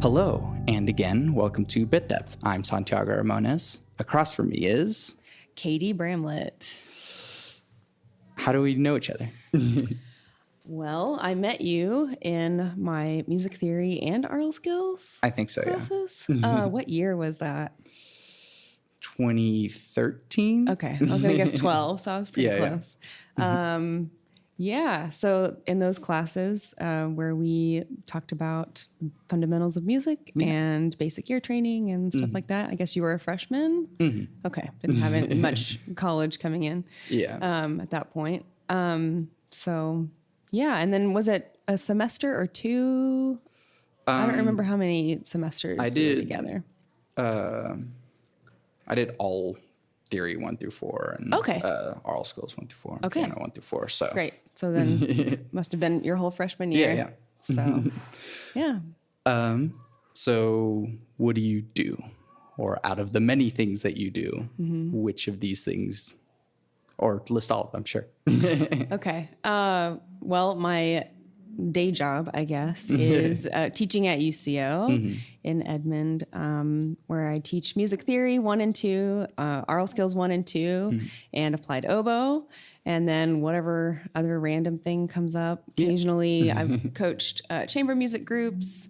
Hello, and again, welcome to Bit Depth. I'm Santiago Ramones. Across from me is... KaDee Bramlett. How do we know each other? Well, I met you in my music theory and oral skills I think so, classes. yeah. What year was that? 2013? Okay, I was going to guess 12, so I was pretty close. Yeah. So in those classes where we talked about fundamentals of music and basic ear training and stuff like that, I guess you were a freshman? Mm-hmm. Okay, didn't have much college coming in at that point. And then was it a semester or two? I don't remember how many semesters we were together. I did all theory 1 through 4 and oral skills 1 through 4 and piano 1 through 4. So great. So then it must have been your whole freshman year. Yeah. So yeah. So what do you do? Or out of the many things that you do, which of these things, or list all of them, sure. Okay. Well, my day job, I guess, is teaching at UCO in Edmond, where I teach music theory 1 and 2, oral skills 1 and 2, and applied oboe. And then whatever other random thing comes up. Occasionally, I've coached chamber music groups.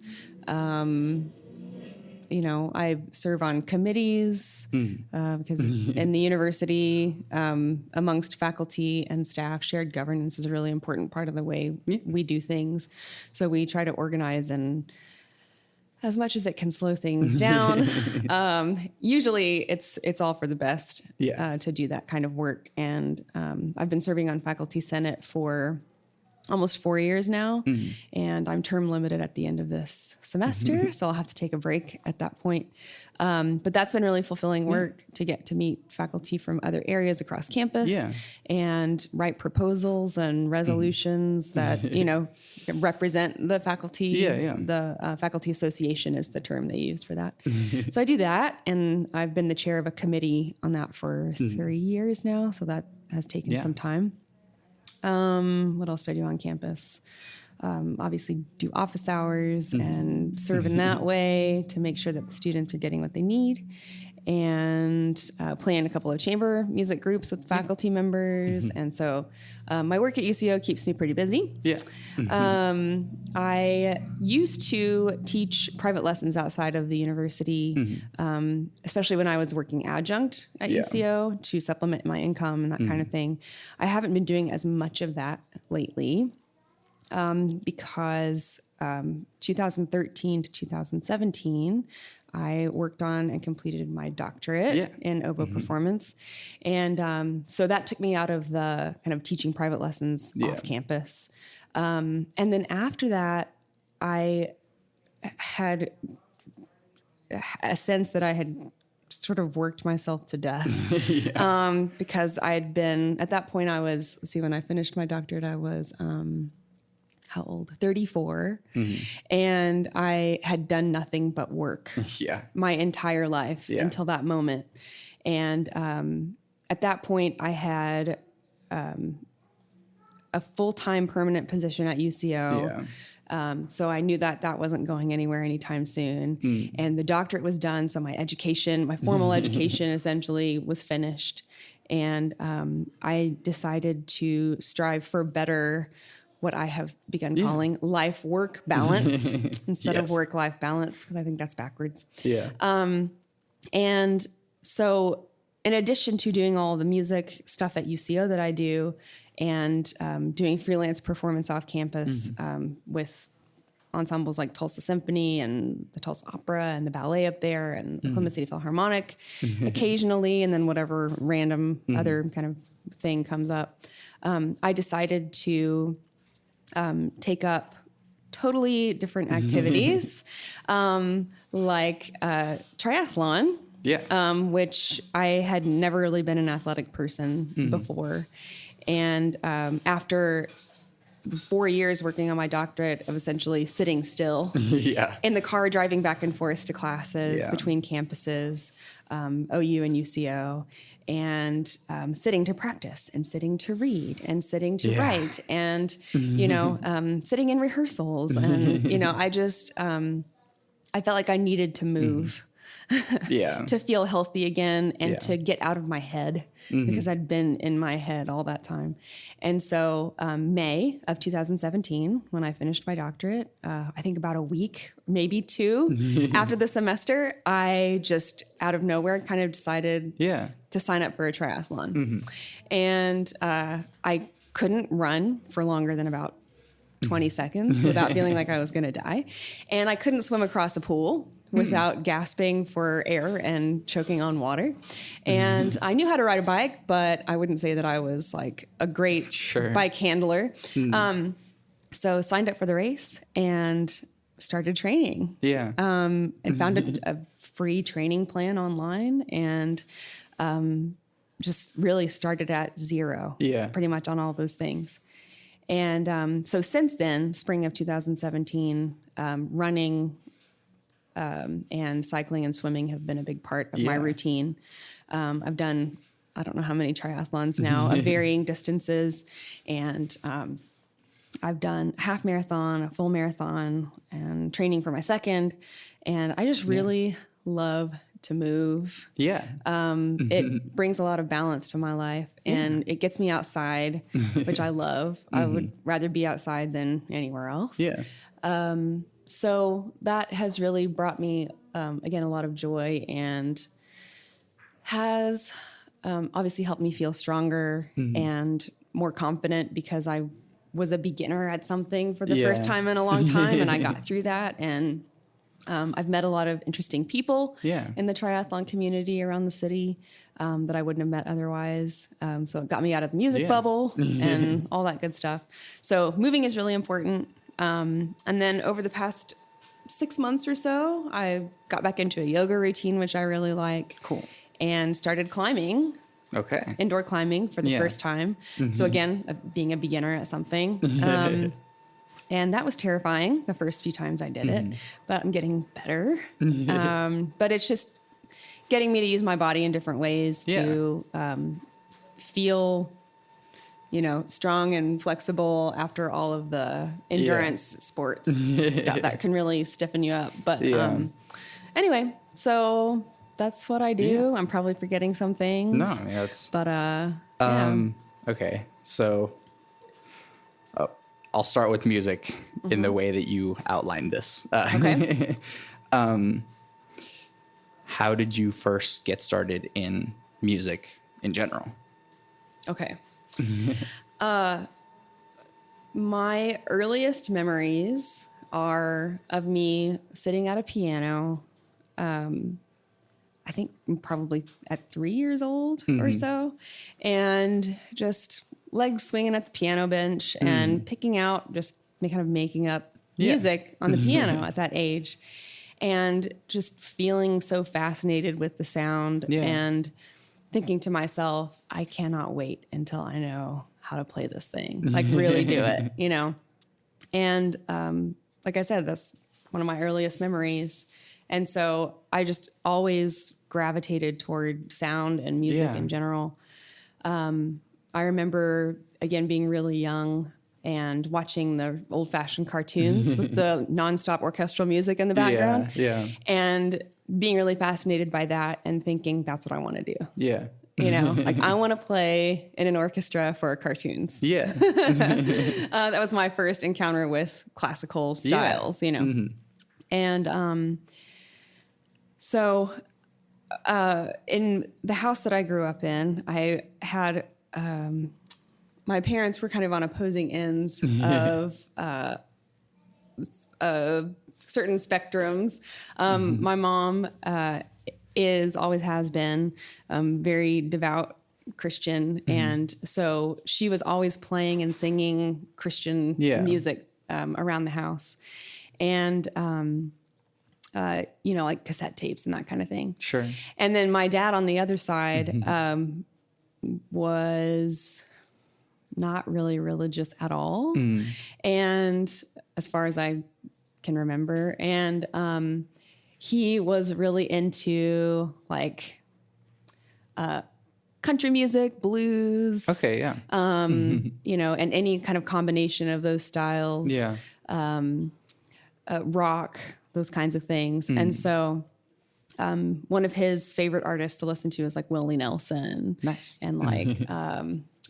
I serve on committees because in the university, amongst faculty and staff, shared governance is a really important part of the way we do things. So we try to organize, and as much as it can slow things down, usually it's all for the best to do that kind of work. And I've been serving on faculty senate for almost 4 years now, and I'm term limited at the end of this semester, so I'll have to take a break at that point. But that's been really fulfilling work to get to meet faculty from other areas across campus and write proposals and resolutions that, represent the faculty. The faculty association is the term they use for that. So I do that, and I've been the chair of a committee on that for 3 years now, so that has taken some time. What else do I do on campus? Obviously do office hours and serve in that way to make sure that the students are getting what they need, and play in a couple of chamber music groups with faculty members. And so my work at UCO keeps me pretty busy. I used to teach private lessons outside of the university, especially when I was working adjunct at UCO to supplement my income and that kind of thing. I haven't been doing as much of that lately because 2013 to 2017, I worked on and completed my doctorate in oboe performance. And so that took me out of the kind of teaching private lessons off campus. And then after that, I had a sense that I had sort of worked myself to death because I had been, at that point I was, when I finished my doctorate, I was, how old? 34. And I had done nothing but work my entire life until that moment. And at that point, I had a full-time permanent position at UCO. So I knew that that wasn't going anywhere anytime soon. And the doctorate was done, so my education, my formal education essentially was finished. And I decided to strive for better, what I have begun calling life-work balance instead of work-life balance, because I think that's backwards. And so in addition to doing all the music stuff at UCO that I do and doing freelance performance off campus with ensembles like Tulsa Symphony and the Tulsa Opera and the ballet up there and the Oklahoma City Philharmonic occasionally, and then whatever random other kind of thing comes up, I decided to take up totally different activities, like triathlon, which I had never really been an athletic person before. And after 4 years working on my doctorate of essentially sitting still in the car, driving back and forth to classes between campuses, OU and UCO, and sitting to practice and sitting to read and sitting to write and, sitting in rehearsals. And, I just, I felt like I needed to move Yeah. to feel healthy again and to get out of my head because I'd been in my head all that time. And so May of 2017, when I finished my doctorate, I think about a week, maybe 2 after the semester, I just out of nowhere kind of decided to sign up for a triathlon. And I couldn't run for longer than about 20 seconds without feeling like I was going to die. And I couldn't swim across a pool without gasping for air and choking on water. And I knew how to ride a bike, but I wouldn't say that I was like a great bike handler. So signed up for the race and started training. And found a free training plan online and just really started at zero pretty much on all those things. And so since then, spring of 2017, running and cycling and swimming have been a big part of my routine. I've done, I don't know how many triathlons now of varying distances. And I've done half marathon, a full marathon, and training for my second. And I just really love to move. It brings a lot of balance to my life and it gets me outside, which I love. I would rather be outside than anywhere else. So that has really brought me, again, a lot of joy and has obviously helped me feel stronger and more confident because I was a beginner at something for the first time in a long time and I got through that. And I've met a lot of interesting people in the triathlon community around the city that I wouldn't have met otherwise. So it got me out of the music bubble and all that good stuff. So moving is really important. And then over the past 6 months or so, I got back into a yoga routine, which I really like. Cool. And started climbing. Okay. Indoor climbing for the first time. So again, being a beginner at something. And that was terrifying the first few times I did it, but I'm getting better. But it's just getting me to use my body in different ways to feel, strong and flexible after all of the endurance sports stuff that can really stiffen you up. But anyway, so that's what I do. I'm probably forgetting some things. No, that's... But, okay, so... I'll start with music in the way that you outlined this. Okay. How did you first get started in music in general? Okay. My earliest memories are of me sitting at a piano, I think probably at 3 years old or so, and just legs swinging at the piano bench and picking out, just kind of making up music on the piano at that age. And just feeling so fascinated with the sound and thinking to myself, I cannot wait until I know how to play this thing, like really do it, And like I said, that's one of my earliest memories. And so I just always gravitated toward sound and music in general. I remember, again, being really young and watching the old-fashioned cartoons with the nonstop orchestral music in the background. And being really fascinated by that and thinking, that's what I want to do. Like I want to play in an orchestra for cartoons. That was my first encounter with classical styles, And so in the house that I grew up in, I had... my parents were kind of on opposing ends of certain spectrums. My mom always has been very devout Christian, and so she was always playing and singing Christian music around the house, and like cassette tapes and that kind of thing. Sure. And then my dad on the other side was not really religious at all. And as far as I can remember, and he was really into like country music, blues. Okay, yeah. And any kind of combination of those styles. Rock, those kinds of things. And so one of his favorite artists to listen to is like Willie Nelson. Nice. And like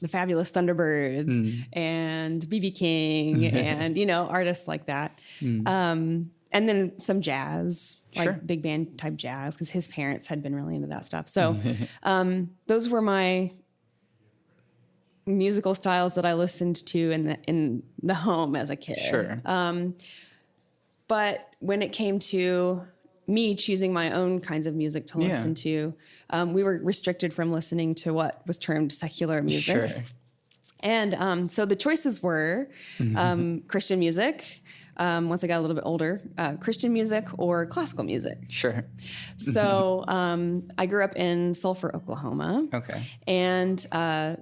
the Fabulous Thunderbirds and B.B. King and, artists like that. And then some jazz, like big band type jazz, because his parents had been really into that stuff. So those were my musical styles that I listened to in the home as a kid. Sure. But when it came to me choosing my own kinds of music to listen to, we were restricted from listening to what was termed secular music. Sure. And so the choices were Christian music, once I got a little bit older, Christian music or classical music. Sure. So I grew up in Sulphur, Oklahoma. Okay. And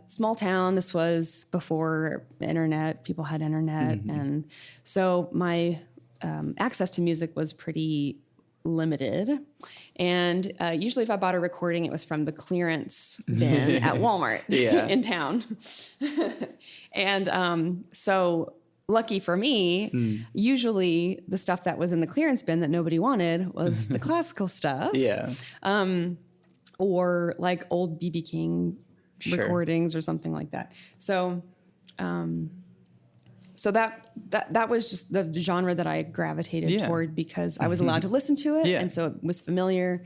small town. This was before internet. People had internet. And so my access to music was pretty limited. And usually if I bought a recording, it was from the clearance bin at Walmart in town. And so lucky for me, usually the stuff that was in the clearance bin that nobody wanted was the classical stuff. Yeah. Or like old B.B. King recordings or something like that. So so that was just the genre that I gravitated toward because I was allowed to listen to it, and so it was familiar.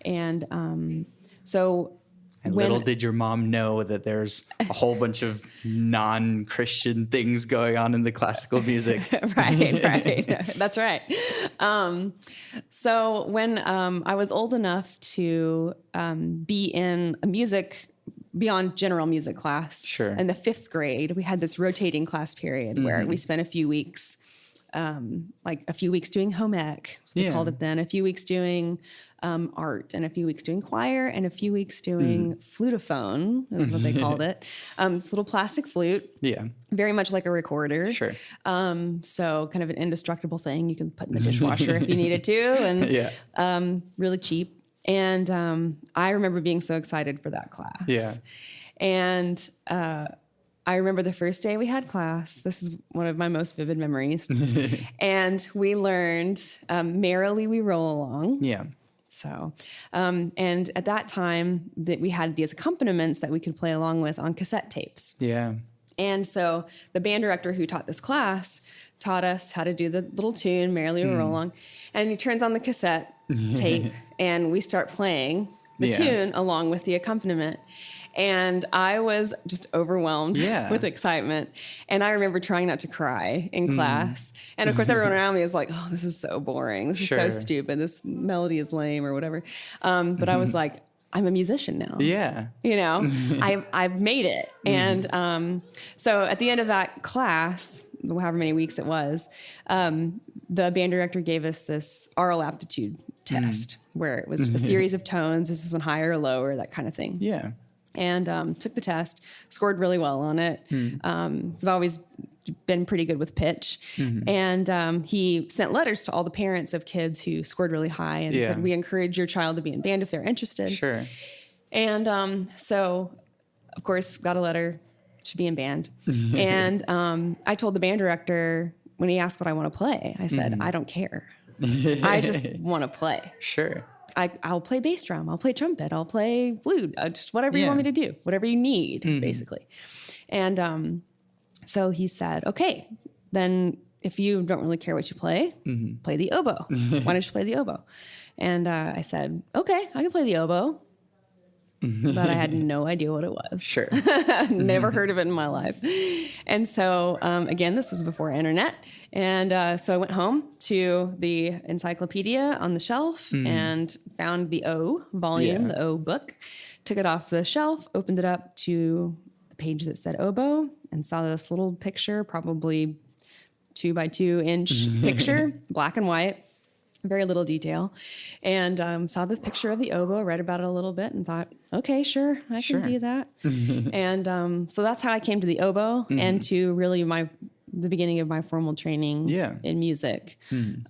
And so, and little did your mom know that there's a whole bunch of non-Christian things going on in the classical music. right. That's right. So when I was old enough to be in a music beyond general music class. Sure. In the 5th grade, we had this rotating class period where we spent a few weeks, like a few weeks doing home ec, they called it then, a few weeks doing art, and a few weeks doing choir, and a few weeks doing flutophone, is what they called it. This little plastic flute. Yeah. Very much like a recorder. Sure. So kind of an indestructible thing you can put in the dishwasher if you needed to, and really cheap. And I remember being so excited for that class. Yeah. And I remember the first day we had class. This is one of my most vivid memories. And we learned Merrily We Roll Along. Yeah. So, and at that time that we had these accompaniments that we could play along with on cassette tapes. Yeah. And so the band director who taught this class taught us how to do the little tune, Merrily We Roll Along. And he turns on the cassette tape and we start playing the tune along with the accompaniment. And I was just overwhelmed with excitement. And I remember trying not to cry in class. And of course, everyone around me is like, oh, this is so boring. This is so stupid. This melody is lame or whatever. But I was like, I'm a musician now. Yeah. I've made it. And so at the end of that class, however many weeks it was, the band director gave us this oral aptitude test where it was a series of tones. This is one higher or lower, that kind of thing. Yeah. And took the test, scored really well on it. So I've always been pretty good with pitch. And he sent letters to all the parents of kids who scored really high and said, we encourage your child to be in band if they're interested. Sure. And so, of course, got a letter to be in band. And I told the band director when he asked what I want to play, I said, I don't care. I just want to play. Sure. I'll play bass drum. I'll play trumpet. I'll play flute. Just whatever you want me to do, whatever you need, basically. And so he said, okay, then if you don't really care what you play, play the oboe. Why don't you play the oboe? And I said, okay, I can play the oboe. But I had no idea what it was. Sure. Never heard of it in my life. And so, again, this was before internet. And so I went home to the encyclopedia on the shelf and found the O volume, the O book, took it off the shelf, opened it up to the page that said oboe, and saw this little picture, probably 2 by 2 inch picture, black and white. Very little detail, and saw the picture of the oboe, read about it a little bit, and thought, okay, sure, I can do that. And so that's how I came to the oboe and to really the beginning of my formal training in music.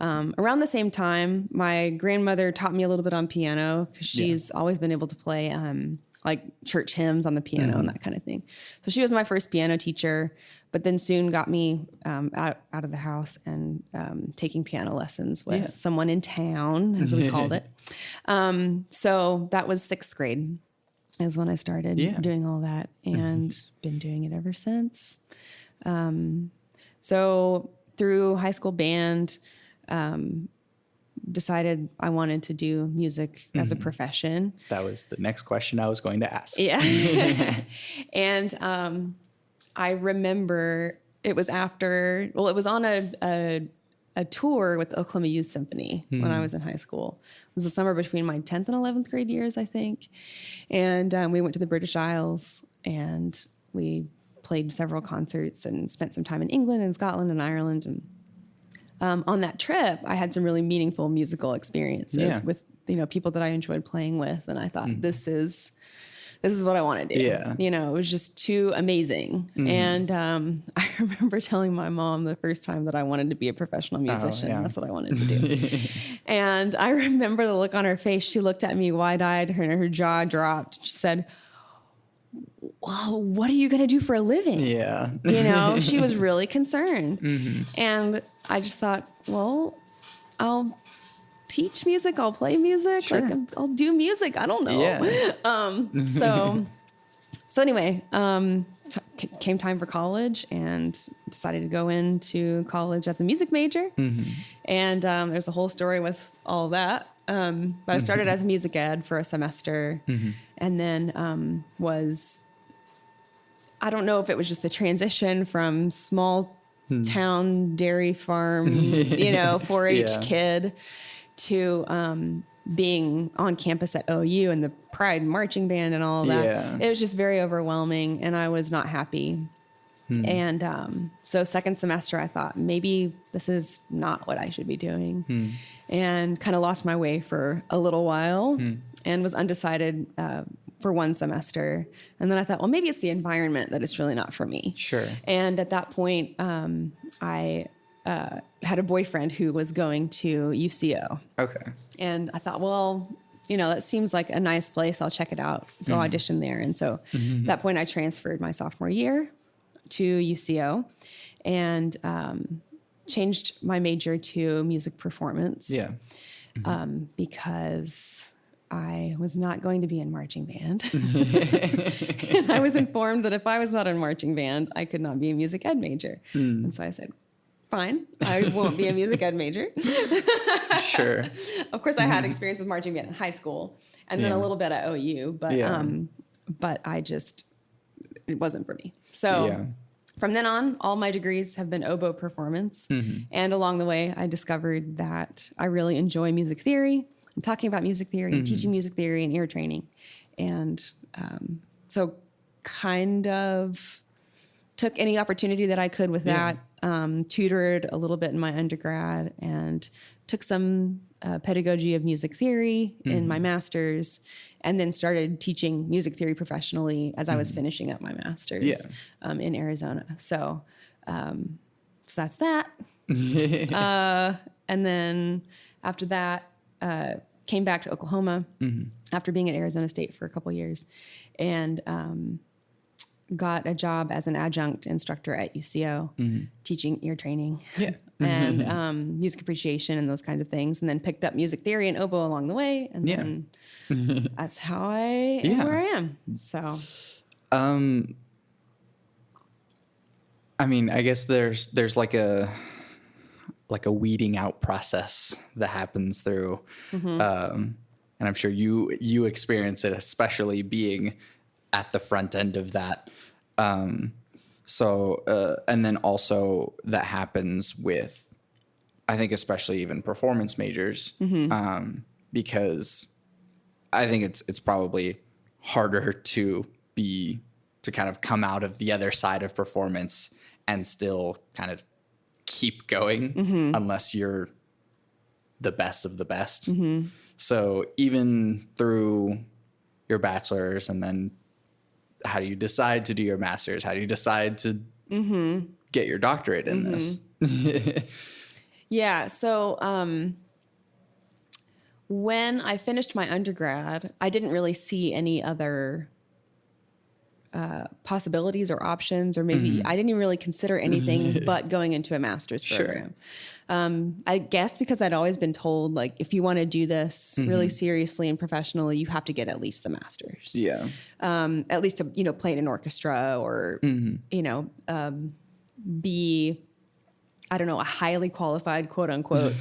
Around the same time, my grandmother taught me a little bit on piano because she's always been able to play like church hymns on the piano and that kind of thing. So she was my first piano teacher. but then soon got me out of the house and taking piano lessons with someone in town, as we called it. So that was 6th grade is when I started doing all that, and been doing it ever since. So through high school band, decided I wanted to do music as a profession. That was the next question I was going to ask. Yeah. And I remember it was after, well, it was on a tour with the Oklahoma Youth Symphony when I was in high school. It was the summer between my 10th and 11th grade years, I think. And we went to the British Isles, and we played several concerts and spent some time in England and Scotland and Ireland. And on that trip, I had some really meaningful musical experiences with, people that I enjoyed playing with. And I thought, this is what I want to do. Yeah. It was just too amazing. And I remember telling my mom the first time that I wanted to be a professional musician. That's what I wanted to do. And I remember the look on her face. She looked at me wide-eyed, her jaw dropped. She said, well, what are you going to do for a living? Yeah. She was really concerned. And I just thought, well, I'll teach music. I'll play music. Sure. Like I'll do music. I don't know. Yeah. So anyway, came time for college, and decided to go into college as a music major. And there's a whole story with all that. But I started as music ed for a semester, and then I don't know if it was just the transition from small town dairy farm, 4-H kid, to being on campus at OU and the Pride marching band and all of that. Yeah. It was just very overwhelming, and I was not happy. And so second semester, I thought maybe this is not what I should be doing, and kind of lost my way for a little while, and was undecided for one semester. And then I thought, well, maybe it's the environment that it's really not for me. Sure. And at that point, I had a boyfriend who was going to UCO. Okay. And I thought, well, that seems like a nice place. I'll check it out, go audition there. And so at that point, I transferred my sophomore year to UCO and changed my major to music performance. Yeah. Because I was not going to be in marching band. And I was informed that if I was not in marching band, I could not be a music ed major. And so I said, fine, I won't be a music ed major. Sure. Of course, I had experience with marching band in high school, and then a little bit at OU, but it wasn't for me. So from then on, all my degrees have been oboe performance. And along the way, I discovered that I really enjoy music theory, and talking about music theory, and teaching music theory and ear training. And so kind of took any opportunity that I could with that, tutored a little bit in my undergrad, and took some pedagogy of music theory in my master's, and then started teaching music theory professionally as I was finishing up my master's in Arizona. So that's that. And then after that, came back to Oklahoma after being at Arizona State for a couple years, and got a job as an adjunct instructor at UCO, teaching ear training and music appreciation and those kinds of things, and then picked up music theory and oboe along the way, and then that's how I am where I am. So, I mean, I guess there's like a weeding out process that happens through, and I'm sure you experience it, especially being at the front end of that. And then also that happens with, I think, especially even performance majors, because I think it's probably harder to kind of come out of the other side of performance and still kind of keep going unless you're the best of the best. So even through your bachelor's, and then how do you decide to do your master's? How do you decide to get your doctorate in this? Yeah. So when I finished my undergrad, I didn't really see any other possibilities or options, or maybe I didn't even really consider anything but going into a master's program. I guess because I'd always been told, like, if you want to do this really seriously and professionally, you have to get at least the master's. Yeah. At least to, play in an orchestra or, be, I don't know, a highly qualified, quote unquote,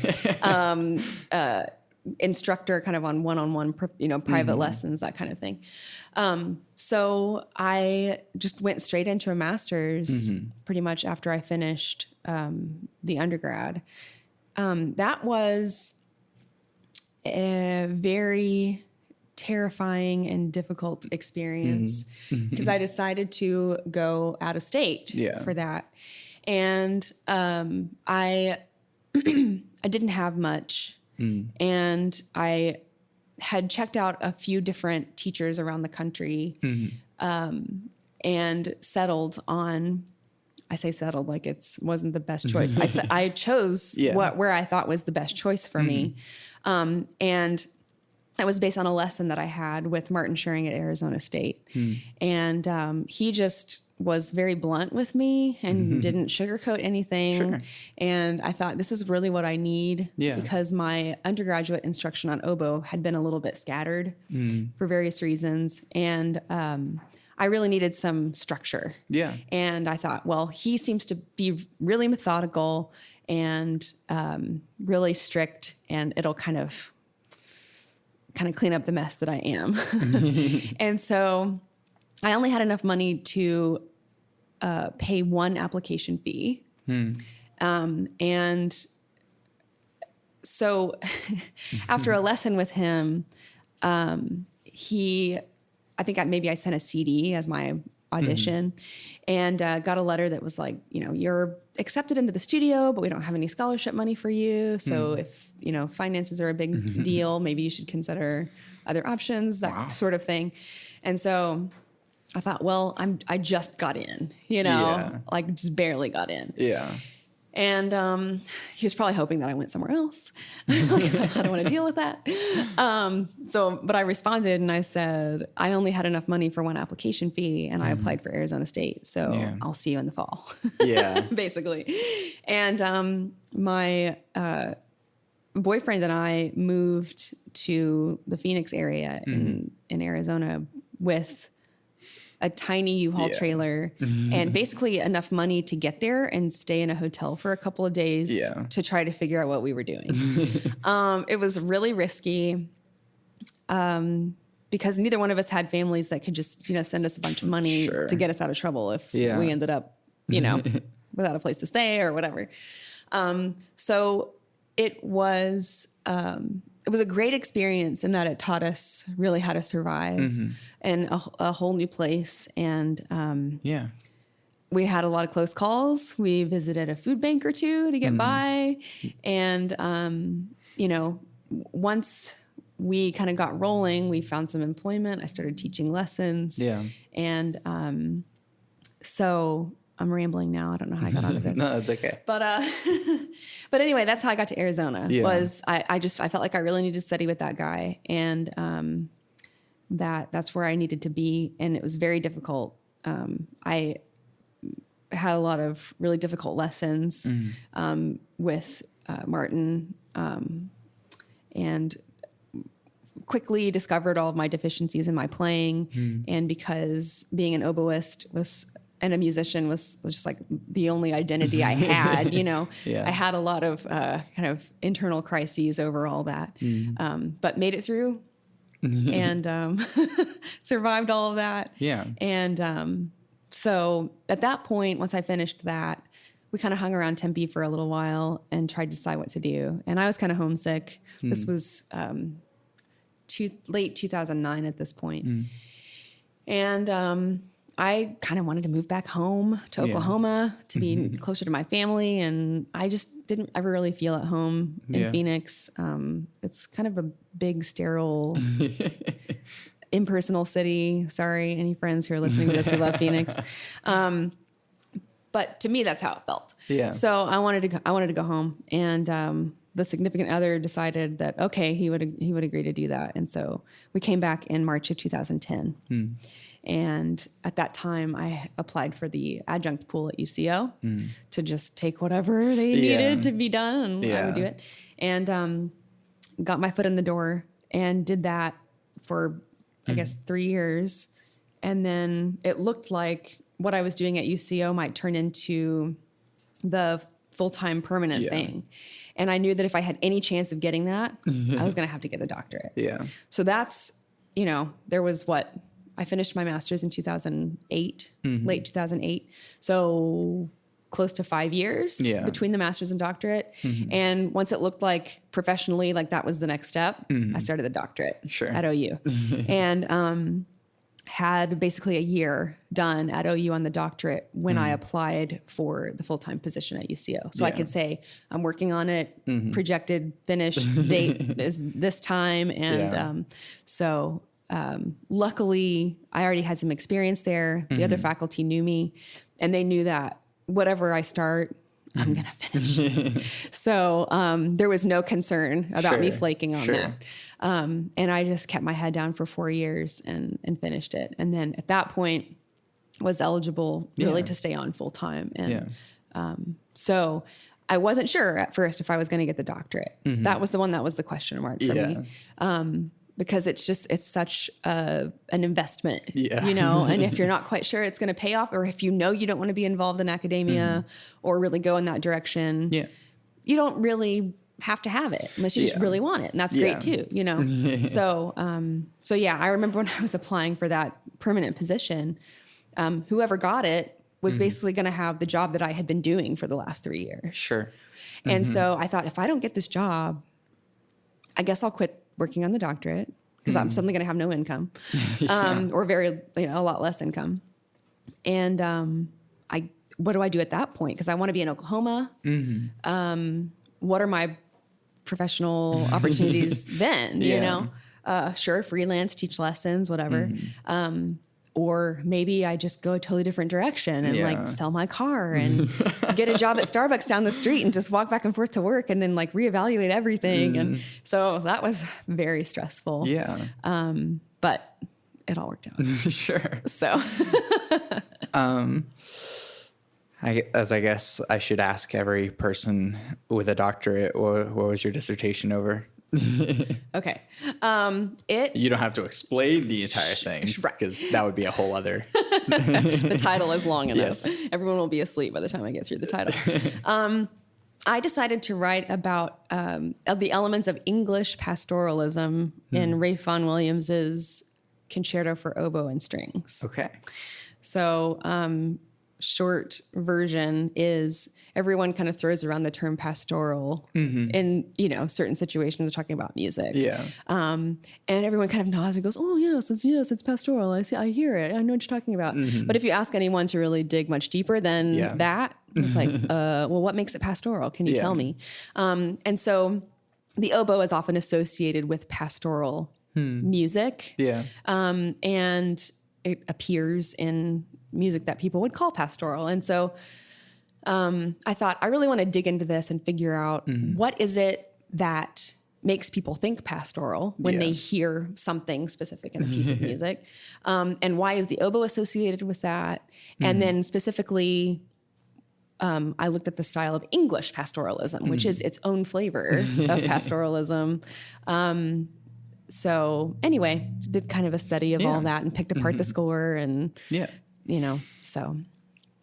instructor kind of on one-on-one, private lessons, that kind of thing. So I just went straight into a master's pretty much after I finished the undergrad. That was a very terrifying and difficult experience because I decided to go out of state for that. And I didn't have much. And I had checked out a few different teachers around the country and settled on, I say settled like wasn't the best choice. I chose where I thought was the best choice for me. And that was based on a lesson that I had with Martin Schuring at Arizona State. And he just was very blunt with me and didn't sugarcoat anything. Sure. And I thought, this is really what I need because my undergraduate instruction on oboe had been a little bit scattered for various reasons. And I really needed some structure. Yeah. And I thought, well, he seems to be really methodical and really strict, and it'll kind of clean up the mess that I am. And so I only had enough money to pay one application fee. And so after a lesson with him, I think maybe I sent a CD as my audition and got a letter that was like, you're accepted into the studio, but we don't have any scholarship money for you. So if, finances are a big deal, maybe you should consider other options, that sort of thing. And so I thought, well, I just got in, like just barely got in. Yeah. And he was probably hoping that I went somewhere else. Like, I don't want to deal with that. But I responded and I said, I only had enough money for one application fee and I applied for Arizona State. So I'll see you in the fall. Yeah. Basically. And my boyfriend and I moved to the Phoenix area in Arizona with a tiny U-Haul trailer and basically enough money to get there and stay in a hotel for a couple of days to try to figure out what we were doing. It was really risky because neither one of us had families that could just, send us a bunch of money to get us out of trouble if we ended up, without a place to stay or whatever. So it was a great experience in that it taught us really how to survive in a whole new place. And we had a lot of close calls. We visited a food bank or two to get by. And, once we kind of got rolling, we found some employment. I started teaching lessons. Yeah. And so I'm rambling now. I don't know how I got onto this. No, it's okay. But anyway, that's how I got to Arizona. Was I felt like I really needed to study with that guy, and that's where I needed to be, and it was very difficult. I had a lot of really difficult lessons with Martin, and quickly discovered all of my deficiencies in my playing, and because being an oboist and a musician was just like the only identity I had, I had a lot of kind of internal crises over all that, but made it through and survived all of that. Yeah. And so at that point, once I finished that, we kind of hung around Tempe for a little while and tried to decide what to do. And I was kind of homesick. This was late 2009 at this point. And I kind of wanted to move back home to Oklahoma to be closer to my family. And I just didn't ever really feel at home in Phoenix. It's kind of a big, sterile, impersonal city. Sorry, any friends who are listening to this who love Phoenix. But to me, that's how it felt. Yeah. So I wanted to go home. And the significant other decided that, okay, he would agree to do that. And so we came back in March of 2010. And at that time, I applied for the adjunct pool at UCO to just take whatever they needed to be done, and I would do it. And got my foot in the door and did that for, I guess, 3 years. And then it looked like what I was doing at UCO might turn into the full-time permanent thing. And I knew that if I had any chance of getting that, I was going to have to get the doctorate. Yeah. So that's, there was I finished my master's in 2008, late 2008. So close to 5 years between the master's and doctorate. And once it looked like professionally, like that was the next step, I started the doctorate at OU. And had basically a year done at OU on the doctorate when I applied for the full-time position at UCO. So I could say, I'm working on it, projected finish date is this time. And luckily, I already had some experience there. The other faculty knew me, and they knew that whatever I start, I'm going to finish. So there was no concern about me flaking on that. And I just kept my head down for 4 years and finished it. And then at that point was eligible really to stay on full time. And so I wasn't sure at first if I was going to get the doctorate. That was the one that was the question mark for me. Because it's such an investment, and if you're not quite sure it's going to pay off, or if you don't want to be involved in academia or really go in that direction, you don't really have to have it unless you just really want it. And that's great too, So, I remember when I was applying for that permanent position, whoever got it was basically going to have the job that I had been doing for the last 3 years. Sure. And so I thought, if I don't get this job, I guess I'll quit working on the doctorate because I'm suddenly going to have no income, or a lot less income. And what do I do at that point? Because I want to be in Oklahoma. What are my professional opportunities then? Sure, freelance, teach lessons, whatever. Or maybe I just go a totally different direction and sell my car and get a job at Starbucks down the street and just walk back and forth to work and then reevaluate everything. And so that was very stressful. Yeah. But it all worked out. Sure. So, I guess I should ask every person with a doctorate, what was your dissertation over? Okay. You don't have to explain the entire thing because that would be a whole other. The title is long enough. Yes. Everyone will be asleep by the time I get through the title. I decided to write about the elements of English pastoralism in Ralph Vaughan Williams's Concerto for Oboe and Strings. Okay. So, short version is everyone kind of throws around the term pastoral in, certain situations we're talking about music. Yeah. And everyone kind of nods and goes, oh yes, it's pastoral. I hear it. I know what you're talking about. But if you ask anyone to really dig much deeper than that, it's like, well, what makes it pastoral? Can you tell me? And so the oboe is often associated with pastoral music. Yeah. And it appears in music that people would call pastoral. And so I thought, I really want to dig into this and figure out what is it that makes people think pastoral when they hear something specific in a piece of music. And why is the oboe associated with that? And then specifically, I looked at the style of English pastoralism, which is its own flavor of pastoralism. So anyway, did kind of a study of all that and picked apart the score and, so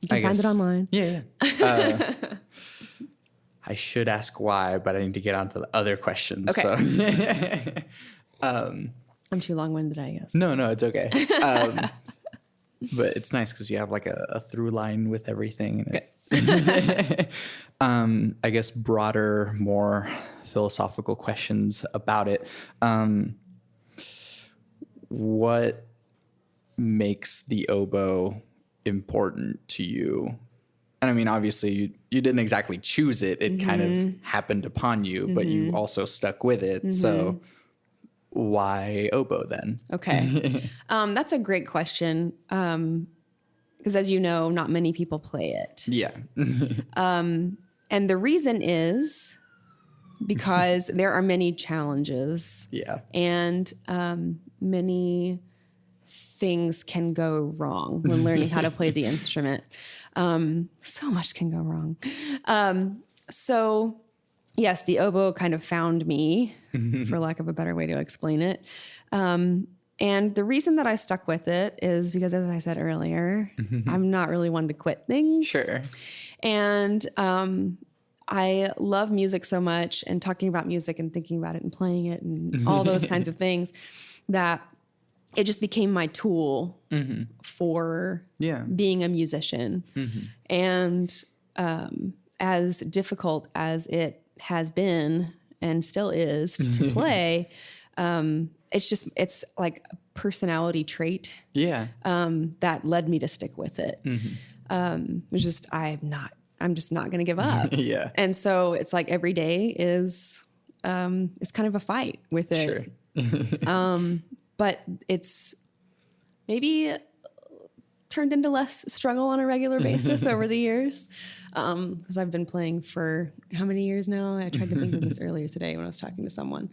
you can find it online. Yeah. I should ask why, but I need to get on to the other questions. Okay. So. I'm too long-winded, I guess. No, it's okay. But it's nice because you have a through line with everything. Okay. I guess broader, more philosophical questions about it. What makes the oboe important to you? And I mean, obviously you didn't exactly choose it. It kind of happened upon you, but you also stuck with it. So why oboe then? Okay. That's a great question. Because as you know, not many people play it. Yeah. And the reason is because there are many challenges. Yeah. And many things can go wrong when learning how to play the instrument. So much can go wrong. So yes, the oboe kind of found me, for lack of a better way to explain it. And the reason that I stuck with it is because, as I said earlier, I'm not really one to quit things. Sure. And I love music so much, and talking about music and thinking about it and playing it and all those kinds of things, that it just became my tool for being a musician. And as difficult as it has been and still is to play, it's like a personality trait that led me to stick with it. It was just, I'm just not going to give up. And so it's like every day is kind of a fight with it. Sure. But it's maybe turned into less struggle on a regular basis over the years. Because I've been playing for how many years now? I tried to think of this earlier today when I was talking to someone.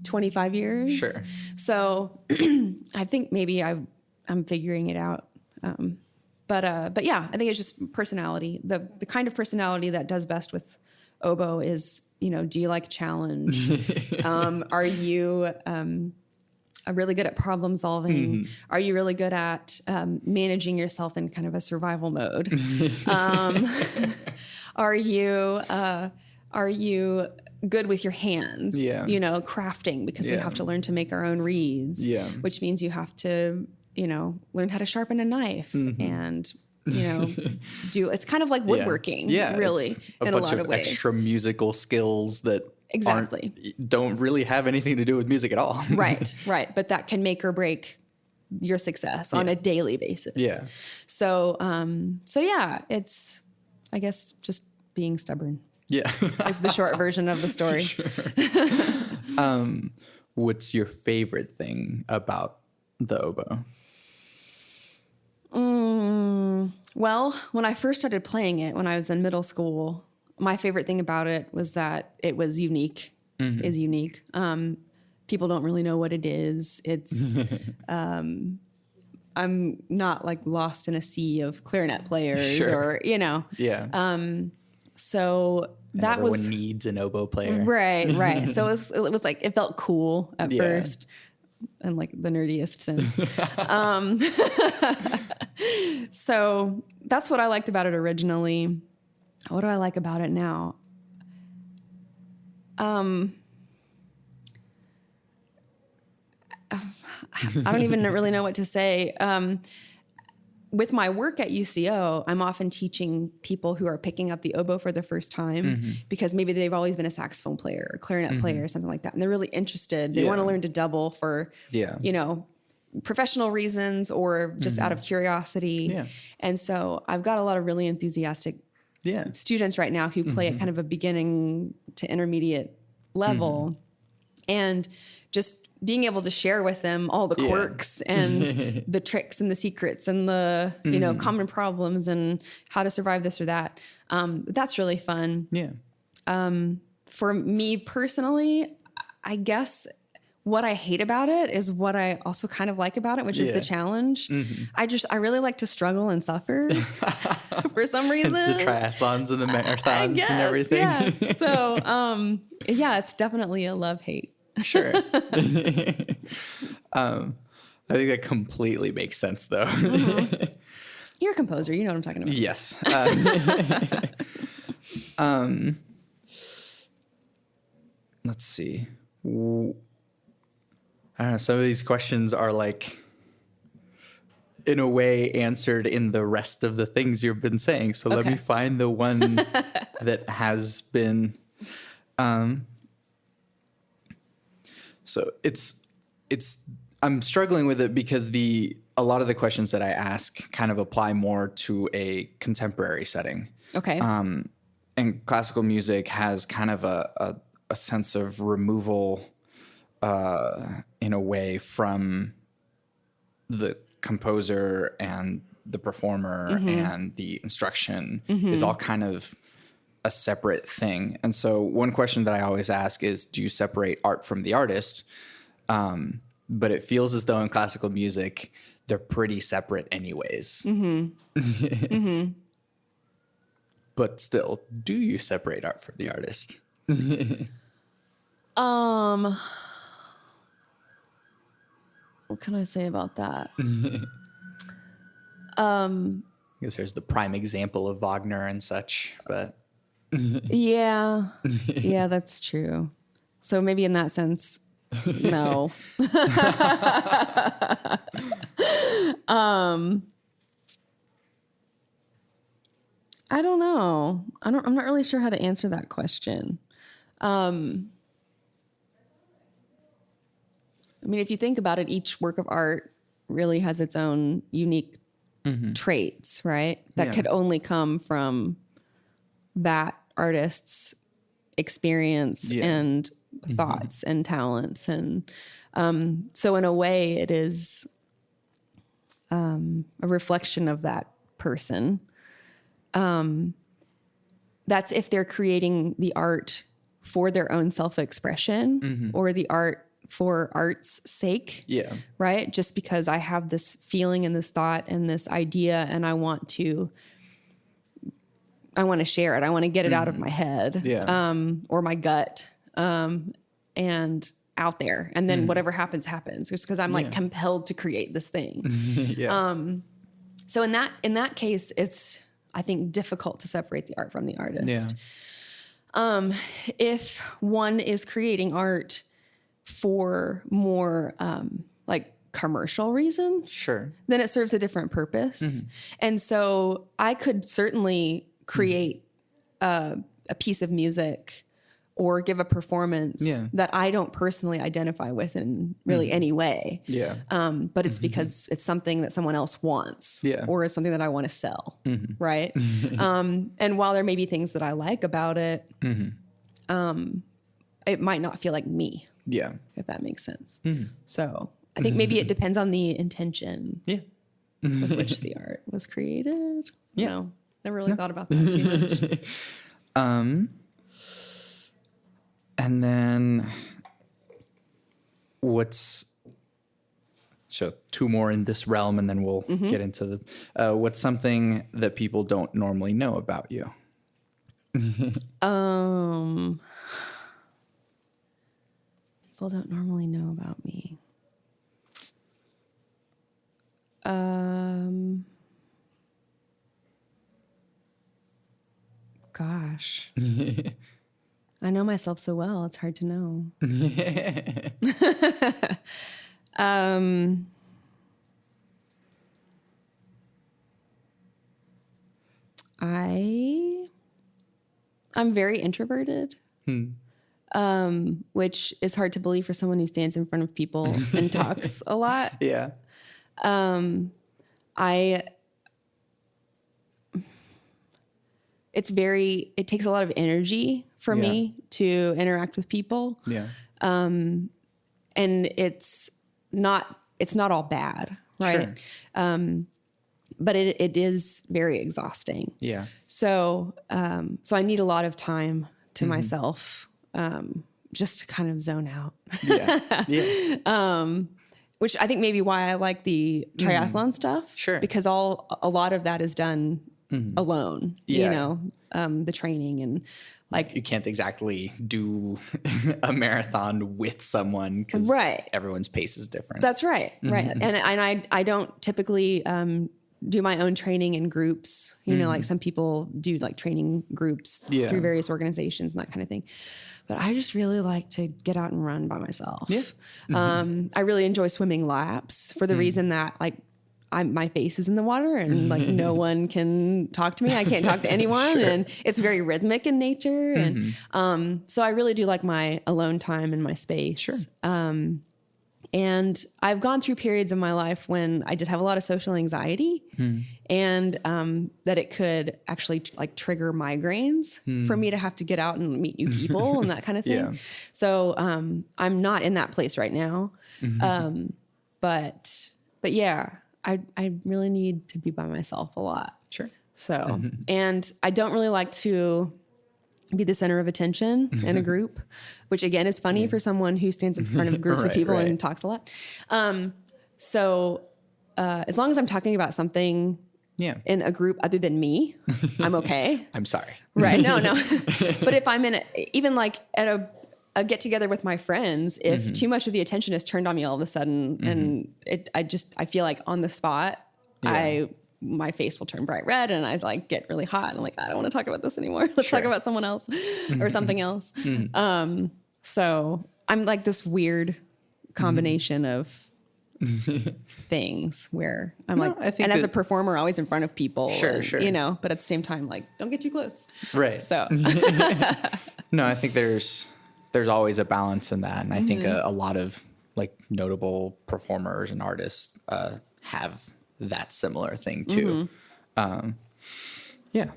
25 years. Sure. So I think maybe I'm figuring it out. But yeah, I think it's just personality. The kind of personality that does best with oboe is, do you like challenge? Are you really good at problem solving? Are you really good at managing yourself in kind of a survival mode? Are you good with your hands? Crafting, because we have to learn to make our own reeds, which means you have to, learn how to sharpen a knife and, it's kind of like woodworking, really, in a lot of ways. Extra musical skills that don't really have anything to do with music at all. Right. But that can make or break your success on a daily basis. Yeah. So yeah, it's, I guess, just being stubborn. Yeah. Is the short version of the story. Sure. What's your favorite thing about the oboe? Well, when I first started playing it, when I was in middle school, my favorite thing about it was that it was unique. Is unique. People don't really know what it is. It's I'm not like lost in a sea of clarinet players or so that everyone needs an oboe player. Right. So it was like, it felt cool at first, in like the nerdiest sense. So that's what I liked about it originally. What do I like about it now? I don't even really know what to say. With my work at UCO, I'm often teaching people who are picking up the oboe for the first time because maybe they've always been a saxophone player or clarinet player or something like that. And they're really interested. They want to learn to double for, professional reasons or just out of curiosity. Yeah. And so I've got a lot of really enthusiastic students right now who play at kind of a beginning to intermediate level. And just being able to share with them all the quirks and the tricks and the secrets and the, common problems and how to survive this or that. That's really fun. Yeah. For me personally, I guess what I hate about it is what I also kind of like about it, which is the challenge. I really like to struggle and suffer for some reason. It's the triathlons and the marathons and everything. Yeah. So, it's definitely a love-hate. Sure. I think that completely makes sense, though. You're a composer. You know what I'm talking about. Yes. Let's see. I don't know. Some of these questions are like, in a way, answered in the rest of the things you've been saying. So let me find the one that has been. So I'm struggling with it because a lot of the questions that I ask kind of apply more to a contemporary setting. Okay. And classical music has kind of a sense of removal, in a way, from the composer and the performer and the instruction is all kind of a separate thing. And so one question that I always ask is, do you separate art from the artist? But it feels as though in classical music, they're pretty separate anyways. But still, do you separate art from the artist? What can I say about that? Because there's the prime example of Wagner and such, but Yeah, that's true. So maybe in that sense, no. I don't know. I'm not really sure how to answer that question. I mean, if you think about it, each work of art really has its own unique traits, right? That could only come from that artist's experience and thoughts and talents. And so in a way, it is a reflection of that person. That's if they're creating the art for their own self-expression or the art for art's sake. Yeah. Right? Just because I have this feeling and this thought and this idea and I want to share it. I want to get it out of my head or my gut and out there. And then whatever happens, just because I'm like compelled to create this thing. So in that case, it's, I think, difficult to separate the art from the artist. If one is creating art for more like commercial reasons, then it serves a different purpose. And so I could certainly create a piece of music or give a performance that I don't personally identify with in really any way. But it's because it's something that someone else wants or it's something that I want to sell. Right. And while there may be things that I like about it, it might not feel like me. If that makes sense. So I think maybe it depends on the intention with which the art was created. No, never really thought about that too much. And then so two more in this realm, and then we'll get into what's something that people don't normally know about you? People don't normally know about me. Gosh. I know myself so well, it's hard to know. I'm very introverted, which is hard to believe for someone who stands in front of people and talks a lot. It takes a lot of energy for me to interact with people. And it's not all bad, right? But it is very exhausting. So I need a lot of time to myself, just to kind of zone out. Which I think maybe why I like the triathlon stuff. Because a lot of that is done alone, you know, the training and like you can't exactly do a marathon with someone because everyone's pace is different. That's right. Right. And I don't typically do my own training in groups, you know, like some people do like training groups through various organizations and that kind of thing. But I just really like to get out and run by myself. I really enjoy swimming laps for the reason that like my face is in the water and like no one can talk to me. I can't talk to anyone and it's very rhythmic in nature. And so I really do like my alone time and my space. And I've gone through periods of my life when I did have a lot of social anxiety and that it could actually like trigger migraines for me to have to get out and meet new people and that kind of thing. So I'm not in that place right now. But yeah, I really need to be by myself a lot. So, and I don't really like to be the center of attention in a group, which again is funny for someone who stands in front of groups of people and talks a lot. So as long as I'm talking about something in a group other than me, I'm okay. I'm sorry. Right. No. But if I'm even like at a get together with my friends, if too much of the attention is turned on me all of a sudden and I feel like on the spot, my face will turn bright red and I like get really hot. And I'm like, I don't want to talk about this anymore. Let's talk about someone else or something else. So I'm like this weird combination of things where I'm as a performer, always in front of people, sure. you know, but at the same time, like, don't get too close. Right. So no, I think there's always a balance in that. And I think a lot of like notable performers and artists have that similar thing too. Yeah.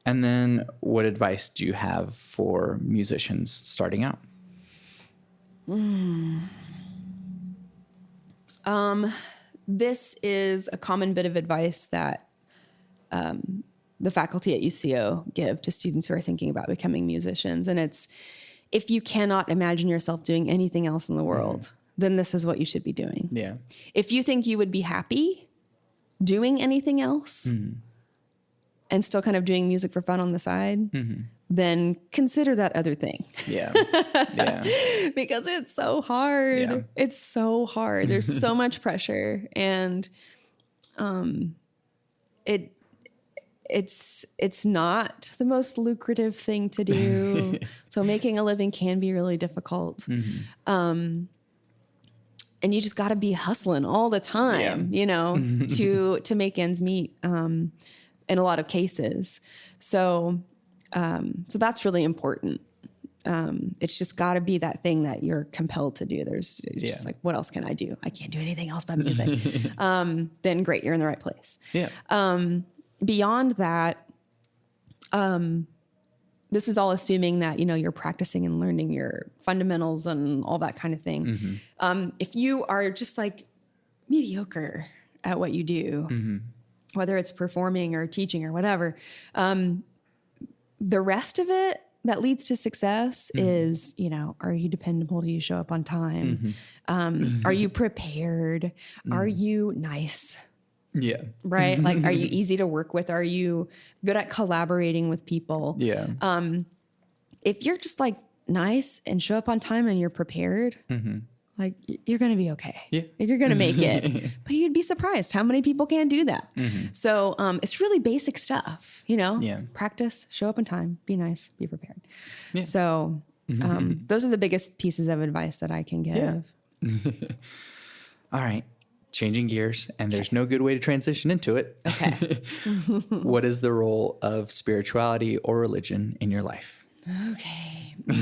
And then what advice do you have for musicians starting out? This is a common bit of advice that the faculty at UCO give to students who are thinking about becoming musicians. And it's, if you cannot imagine yourself doing anything else in the world, then this is what you should be doing. Yeah. If you think you would be happy doing anything else and still kind of doing music for fun on the side, then consider that other thing. Yeah. Because it's so hard. Yeah. It's so hard. There's so much pressure, and it's not the most lucrative thing to do. So making a living can be really difficult. And you just got to be hustling all the time, you know, to make ends meet in a lot of cases. So that's really important. It's just got to be that thing that you're compelled to do. There's just like, what else can I do? I can't do anything else but music. Then great, you're in the right place. Yeah. Beyond that, this is all assuming that, you know, you're practicing and learning your fundamentals and all that kind of thing. If you are just like mediocre at what you do, whether it's performing or teaching or whatever, the rest of it that leads to success is, you know, are you dependable? Do you show up on time? Are you prepared? Are you nice? Yeah. Right? Like, are you easy to work with? Are you good at collaborating with people? Yeah. If you're just like nice and show up on time and you're prepared, like you're going to be okay. Yeah. You're going to make it. But you'd be surprised how many people can't do that. So it's really basic stuff, you know? Yeah. Practice, show up on time, be nice, be prepared. Yeah. So those are the biggest pieces of advice that I can give. Yeah. All right. Changing gears, and there's no good way to transition into it. Okay. What is the role of spirituality or religion in your life? Okay. I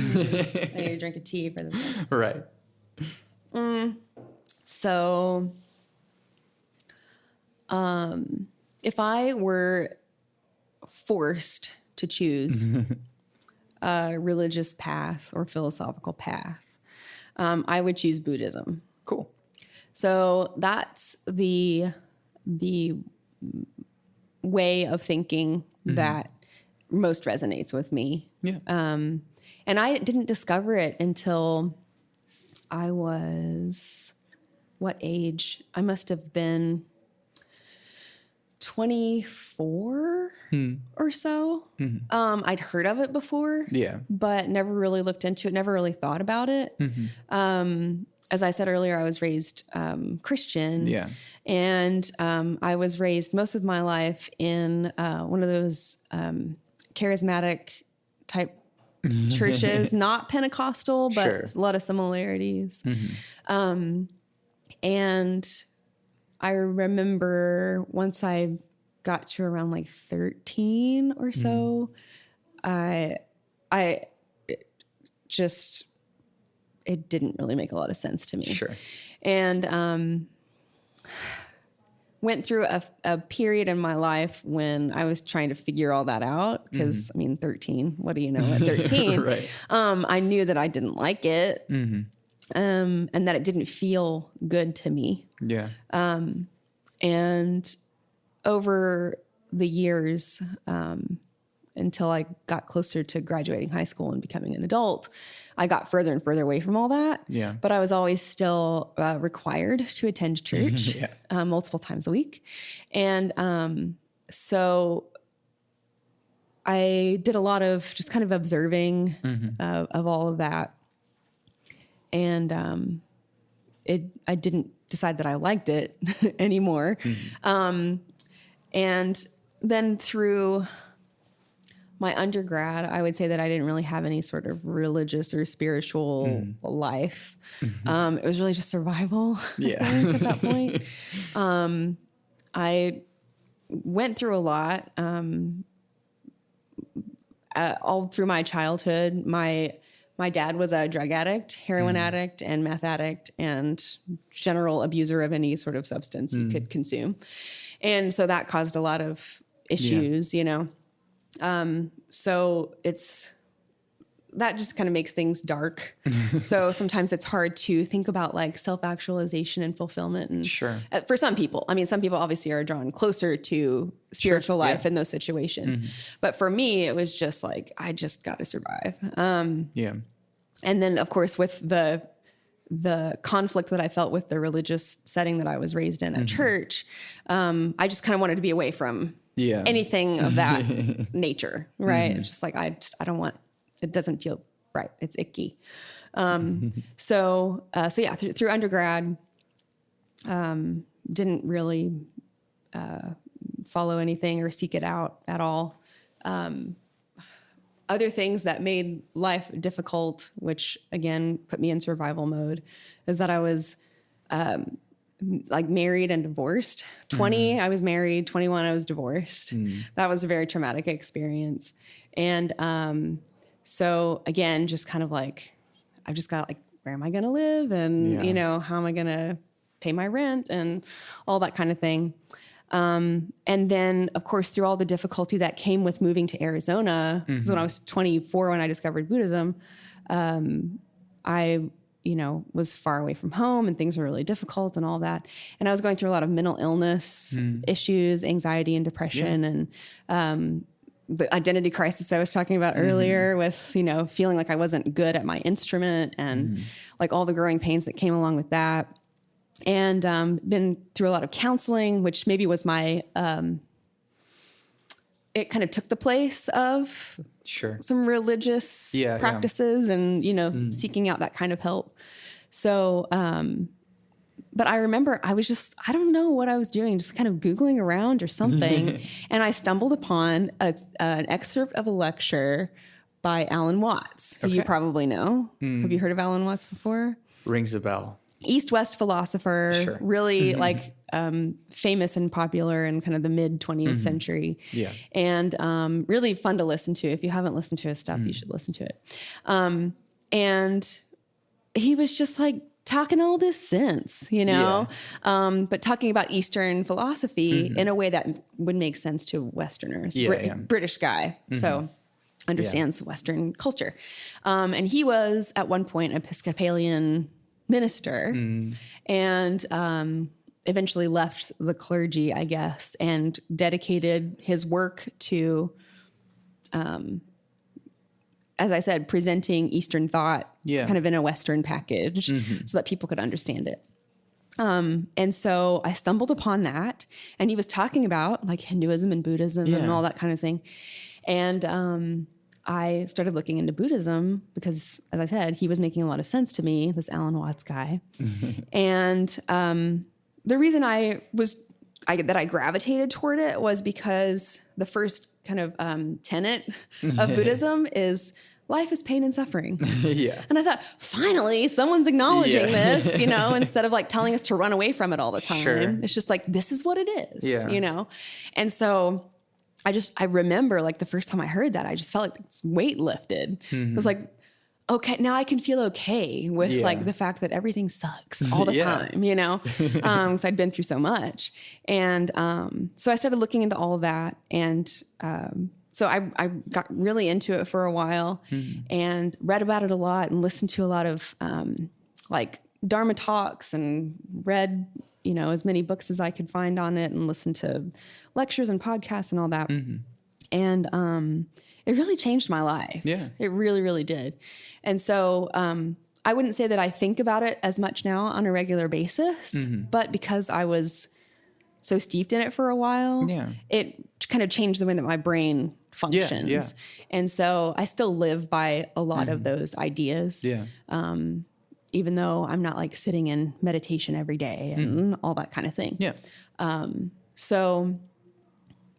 need to drink a tea for this one. Right. So, if I were forced to choose a religious path or philosophical path, I would choose Buddhism. Cool. So that's the way of thinking that most resonates with me. Yeah. And I didn't discover it until I was, what age? I must have been 24 or so. I'd heard of it before, but never really looked into it, never really thought about it. As I said earlier, I was raised Christian. Yeah. And I was raised most of my life in one of those charismatic type churches, not Pentecostal, but a lot of similarities. And I remember once I got to around like 13 or so, it didn't really make a lot of sense to me. Sure. And went through a period in my life when I was trying to figure all that out. Because, I mean, 13, what do you know at 13? Right. I knew that I didn't like it and that it didn't feel good to me. Yeah. And over the years, until I got closer to graduating high school and becoming an adult, I got further and further away from all that. Yeah. But I was always still required to attend church multiple times a week. And so I did a lot of just kind of observing of all of that. And I didn't decide that I liked it anymore. And then through my undergrad, I would say that I didn't really have any sort of religious or spiritual life. It was really just survival I think, at that point. I went through a lot all through my childhood. My dad was a drug addict, heroin addict, and meth addict, and general abuser of any sort of substance he could consume. And so that caused a lot of issues, you know. So that just kind of makes things dark. So sometimes it's hard to think about like self-actualization and fulfillment. And for some people, I mean, some people obviously are drawn closer to spiritual life in those situations. But for me, it was just like, I just got to survive. And then of course with the conflict that I felt with the religious setting that I was raised in at church, I just kind of wanted to be away from anything of that nature. Right. It's just like, I don't want, it doesn't feel right. It's icky. So yeah, through undergrad, didn't really follow anything or seek it out at all. Other things that made life difficult, which again put me in survival mode, is that I was like married and divorced. 20, I was married. 21, I was divorced. That was a very traumatic experience. And so again, just kind of like, I've just got like, where am I going to live? And, you know, how am I going to pay my rent and all that kind of thing. And then of course, through all the difficulty that came with moving to Arizona, because when I was 24, when I discovered Buddhism, I, you know, was far away from home and things were really difficult and all that. And I was going through a lot of mental illness issues, anxiety and depression and, the identity crisis I was talking about earlier with, you know, feeling like I wasn't good at my instrument and like all the growing pains that came along with that. And been through a lot of counseling, which maybe was my, it kind of took the place of some religious practices and, you know, seeking out that kind of help. So, but I remember I was just, I don't know what I was doing, just kind of Googling around or something. And I stumbled upon an excerpt of a lecture by Alan Watts, who you probably know. Have you heard of Alan Watts before? Rings a bell. East-West philosopher, really like famous and popular in kind of the mid 20th century. And really fun to listen to. If you haven't listened to his stuff, you should listen to it. And he was just like talking all this sense, you know, but talking about Eastern philosophy in a way that would make sense to Westerners. British guy. So understands Western culture. And he was at one point Episcopalian minister and eventually left the clergy, I guess, and dedicated his work to, as I said, presenting Eastern thought kind of in a Western package so that people could understand it. And so I stumbled upon that, and he was talking about like Hinduism and Buddhism and all that kind of thing. And I started looking into Buddhism because, as I said, he was making a lot of sense to me, this Alan Watts guy. And the reason I gravitated toward it was because the first kind of tenet of Buddhism is life is pain and suffering. And I thought, finally, someone's acknowledging this, you know, instead of like telling us to run away from it all the time. It's just like, this is what it is, you know? And so I remember like the first time I heard that, I just felt like this weight lifted. It was like, okay, now I can feel okay with like the fact that everything sucks all the time, you know? So I'd been through so much. And so I started looking into all of that. And so I got really into it for a while and read about it a lot and listened to a lot of like Dharma talks and read, you know, as many books as I could find on it and listened to lectures and podcasts and all that. And it really changed my life. Yeah. It really, really did. And so I wouldn't say that I think about it as much now on a regular basis, but because I was so steeped in it for a while, it kind of changed the way that my brain functions. Yeah. And so I still live by a lot of those ideas. Yeah. Even though I'm not like sitting in meditation every day and all that kind of thing. Yeah. So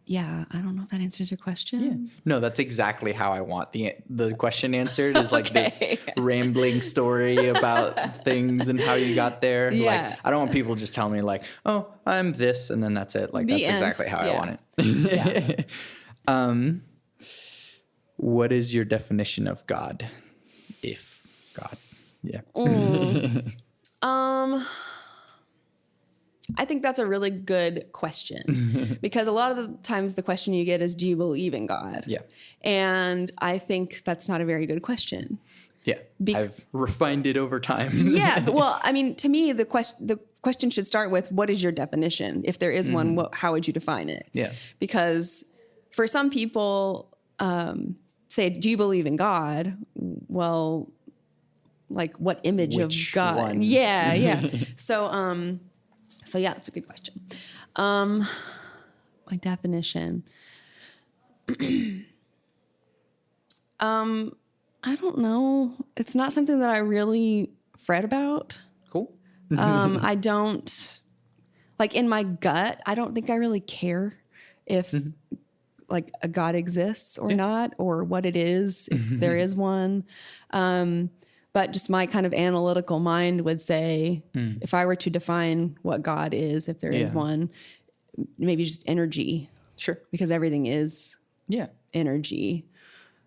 yeah, I don't know if that answers your question. Yeah. No, that's exactly how I want the question answered, is like this rambling story about things and how you got there. Yeah. Like, I don't want people just tell me like, oh, I'm this, and then that's it. Like, that's exactly how I want it. What is your definition of God? If God. Yeah. I think that's a really good question because a lot of the times the question you get is, do you believe in God? Yeah. And I think that's not a very good question. Yeah. I've refined it over time. Yeah. Well, I mean, to me, the question should start with, what is your definition? If there is one, how would you define it? Yeah. Because for some people, say, do you believe in God? Well, like what image of God? One? Yeah. So yeah, that's a good question. My definition. I don't know. It's not something that I really fret about. Cool. I don't, like in my gut, I don't think I really care if like a God exists or not, or what it is, if there is one. But just my kind of analytical mind would say, if I were to define what God is, if there is one, maybe just energy. Sure. Because everything is energy.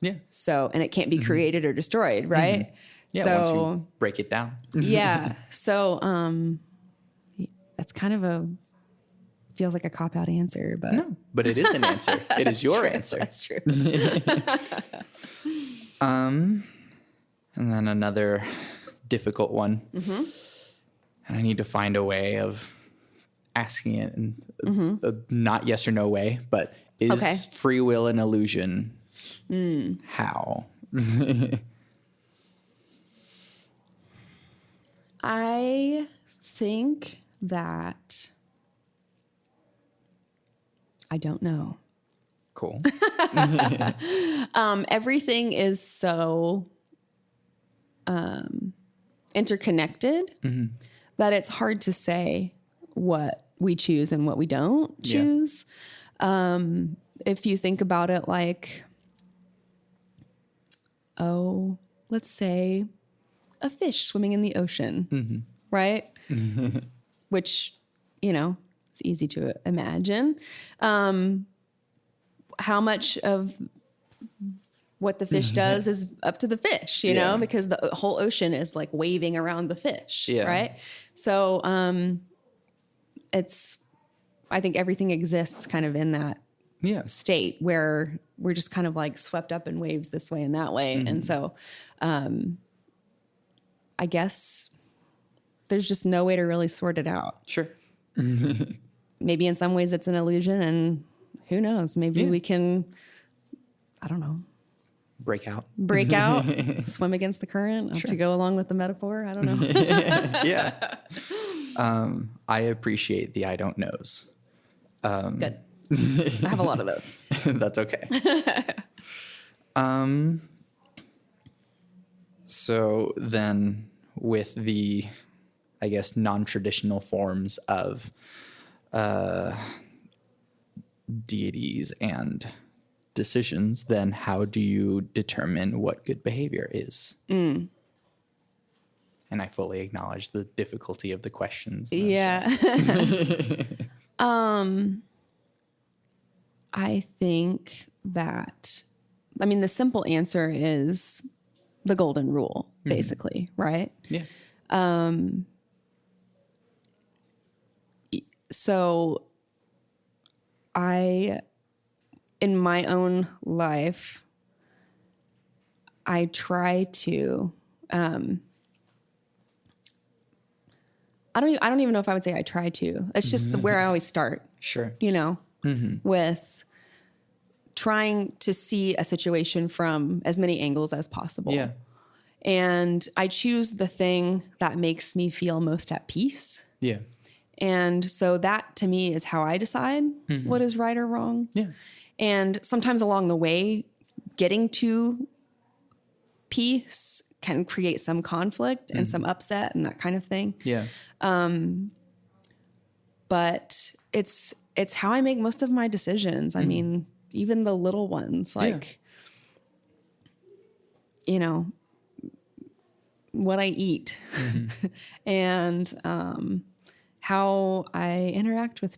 Yeah. So, and it can't be created or destroyed, right? Yeah. So, once you break it down. yeah. So, that's kind of feels like a cop-out answer, but. No, but it is an answer. It is your answer. That's true. And then another difficult one. And I need to find a way of asking it in a not yes or no way, but is free will an illusion? How? I think that I don't know. Cool. Everything is so interconnected that it's hard to say what we choose and what we don't choose. If you think about it like, let's say a fish swimming in the ocean, right? Which, it's easy to imagine. How much of what the fish does is up to the fish, you know, because the whole ocean is like waving around the fish, right? So I think everything exists kind of in that state where we're just kind of like swept up in waves this way and that way. And so I guess there's just no way to really sort it out. Sure. Maybe in some ways it's an illusion, and who knows, maybe we can, I don't know, break out, swim against the current to go along with the metaphor. I don't know. Yeah. I appreciate the I don't knows. Good. I have a lot of those. That's okay. So then with the, I guess, non-traditional forms of deities and decisions, then how do you determine what good behavior is? And I fully acknowledge the difficulty of the questions. Yeah. I think that, the simple answer is the golden rule, basically, right? Yeah. So in my own life, I try to, I don't even know if I would say I try to. It's just where I always start. Sure. With trying to see a situation from as many angles as possible. Yeah. And I choose the thing that makes me feel most at peace. Yeah. And so that to me is how I decide what is right or wrong. Yeah. And sometimes along the way, getting to peace can create some conflict and some upset and that kind of thing. Yeah. But it's how I make most of my decisions. I mean, even the little ones, like, you know, what I eat and how I interact with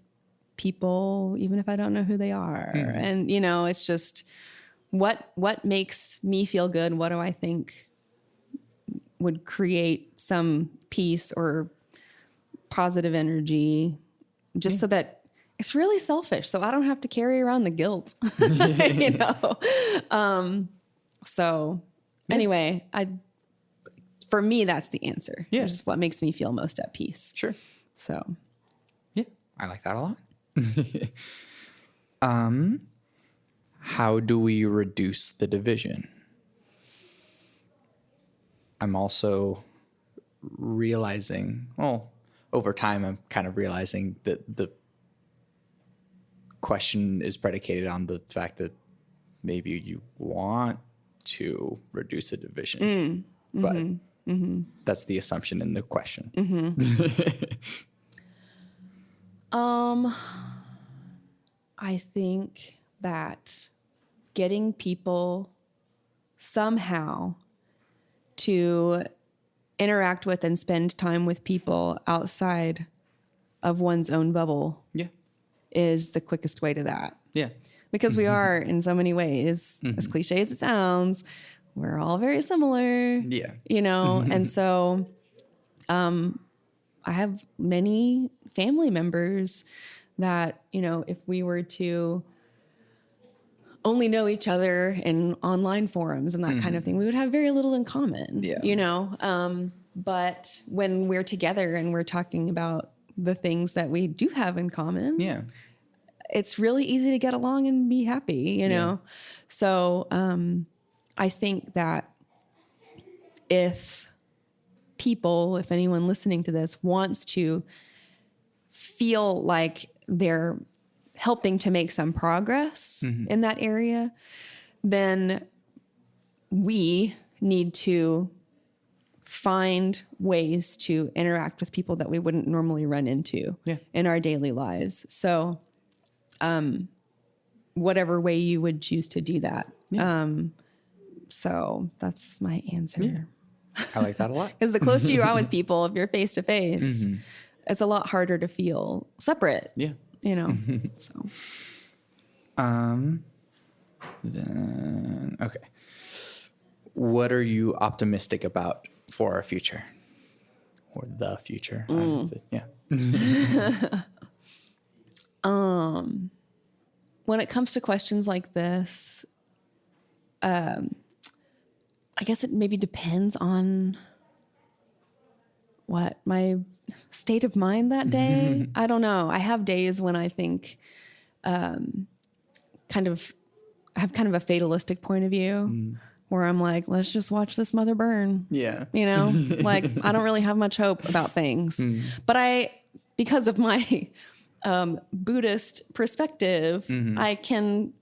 people, even if I don't know who they are. And, you know, it's just what makes me feel good. What do I think would create some peace or positive energy, just so that it's really selfish. So I don't have to carry around the guilt, you know? So anyway, for me, that's the answer. Yeah. It's what makes me feel most at peace. Sure. So, Yeah, I like that a lot. How do we reduce the division? I'm also realizing, well, over time, I'm kind of realizing that the question is predicated on the fact that maybe you want to reduce the division, but that's the assumption in the question. I think that getting people somehow to interact with and spend time with people outside of one's own bubble Yeah. is the quickest way to that. Yeah. Because we are, in so many ways, as cliche as it sounds, we're all very similar. Yeah. You know, and so I have many family members that, you know, if we were to only know each other in online forums and that kind of thing, we would have very little in common, you know? But when we're together and we're talking about the things that we do have in common, Yeah. it's really easy to get along and be happy, you know? So I think that if anyone listening to this wants to feel like they're helping to make some progress in that area, then we need to find ways to interact with people that we wouldn't normally run into in our daily lives. So whatever way you would choose to do that. So that's my answer. Yeah. I like that a lot. Because the closer you are with people, if you're face to face, it's a lot harder to feel separate. Yeah. You know, so. Then, okay. What are you optimistic about for our future? Or the future? Yeah. When it comes to questions like this, I guess it maybe depends on what my state of mind that day. I don't know. I have days when I think kind of a fatalistic point of view where I'm like, let's just watch this mother burn. Yeah. You know, like I don't really have much hope about things, but because of my Buddhist perspective, I can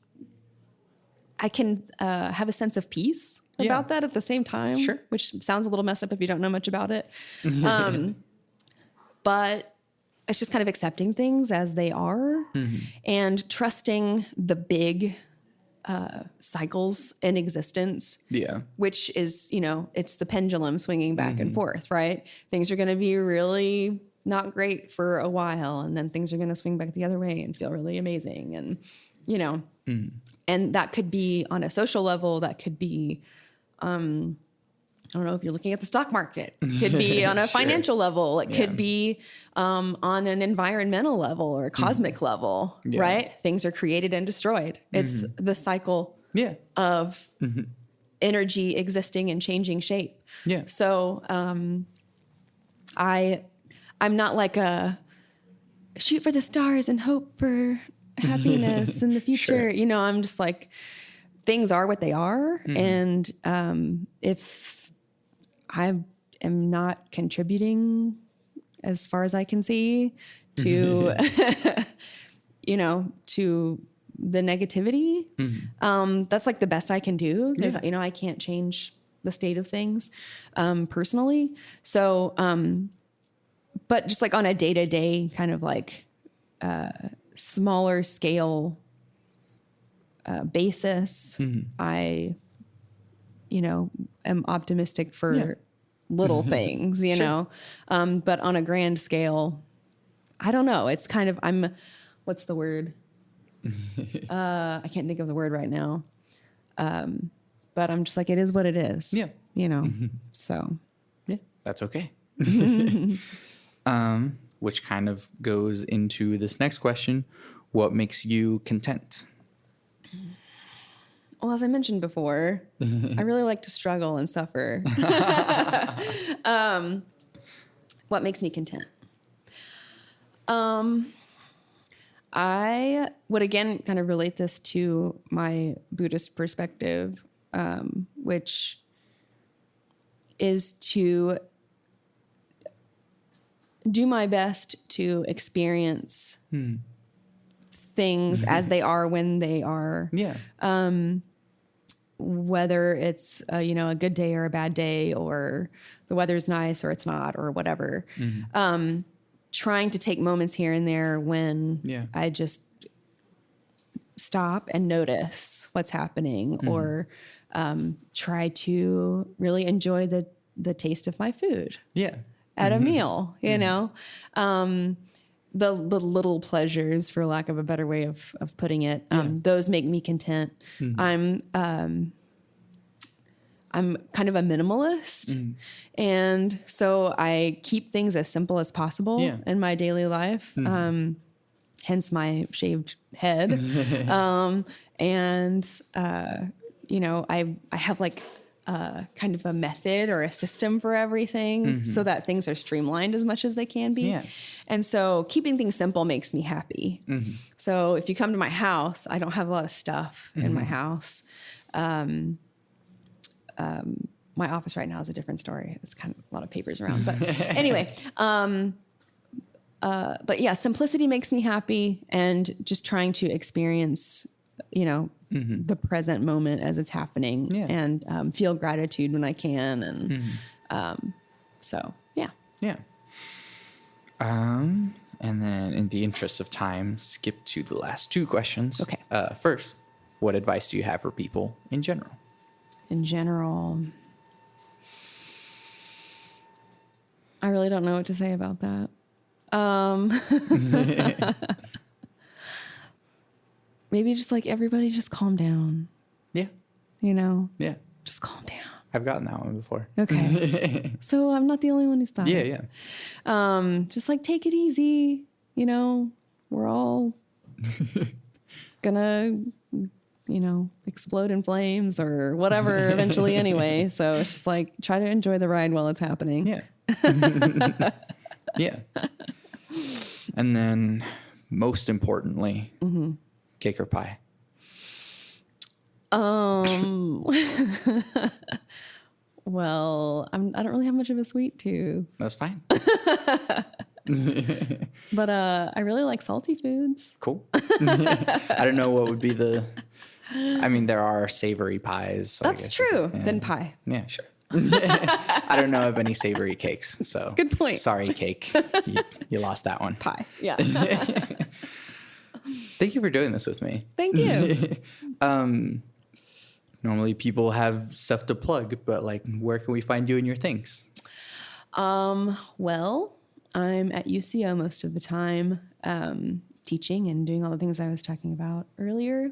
have a sense of peace about that at the same time, which sounds a little messed up if you don't know much about it. But it's just kind of accepting things as they are and trusting the big cycles in existence. Yeah. Which is, you know, it's the pendulum swinging back and forth, right? Things are going to be really not great for a while, and then things are going to swing back the other way and feel really amazing. And, you know, and that could be on a social level. That could be, I don't know if you're looking at the stock market. It could be on a financial level. It could be on an environmental level or a cosmic level, right? Things are created and destroyed. It's the cycle of energy existing and changing shape. Yeah. So I'm not like a shoot for the stars and hope for happiness in the future. Sure. I'm just like, things are what they are. And if I am not contributing as far as I can see to, to the negativity, that's like the best I can do because, I can't change the state of things personally. So, but just like on a day-to-day kind of like smaller scale basis, I, am optimistic for little things, know. But on a grand scale, I don't know. It's kind of, what's the word? I can't think of the word right now. But I'm just like, it is what it is. Yeah. So. Yeah, that's okay. Which kind of goes into this next question. What makes you content? Well, as I mentioned before, I really like to struggle and suffer. What makes me content? I would again kind of relate this to my Buddhist perspective, which is to do my best to experience things as they are when they are. Yeah. Whether it's a good day or a bad day, or the weather's nice or it's not, or whatever. Trying to take moments here and there when I just stop and notice what's happening, or try to really enjoy the taste of my food. Yeah. At a meal, the little pleasures, for lack of a better way of putting it, those make me content. I'm kind of a minimalist, and so I keep things as simple as possible in my daily life. Hence my shaved head, and I have like kind of a method or a system for everything so that things are streamlined as much as they can be. Yeah. And so keeping things simple makes me happy. So if you come to my house, I don't have a lot of stuff in my house. My office right now is a different story. It's kind of a lot of papers around, but anyway, but yeah, simplicity makes me happy, and just trying to experience, the present moment as it's happening, and feel gratitude when I can. And so, yeah. Yeah. And then in the interest of time, skip to the last two questions. Okay. First, what advice do you have for people in general? In general, I really don't know what to say about that. Maybe just like everybody just calm down. Yeah. Yeah. Just calm down. I've gotten that one before. Okay. So I'm not the only one who's thought it. Yeah. Just like take it easy. We're all gonna, explode in flames or whatever eventually anyway. So it's just like, try to enjoy the ride while it's happening. Yeah. Yeah. And then most importantly, cake or pie? Well, I don't really have much of a sweet tooth. That's fine. But I really like salty foods. Cool. I don't know what would be there are savory pies. So that's true. Then pie. Yeah, sure. I don't know of any savory cakes, so good point. Sorry, cake. You lost that one. Pie. Yeah. Thank you for doing this with me. Thank you. Normally people have stuff to plug, but where can we find you and your things? Well, I'm at UCO most of the time, teaching and doing all the things I was talking about earlier.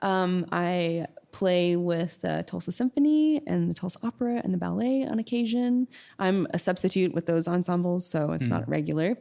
I play with the Tulsa Symphony and the Tulsa Opera and the ballet on occasion. I'm a substitute with those ensembles, so it's not regular.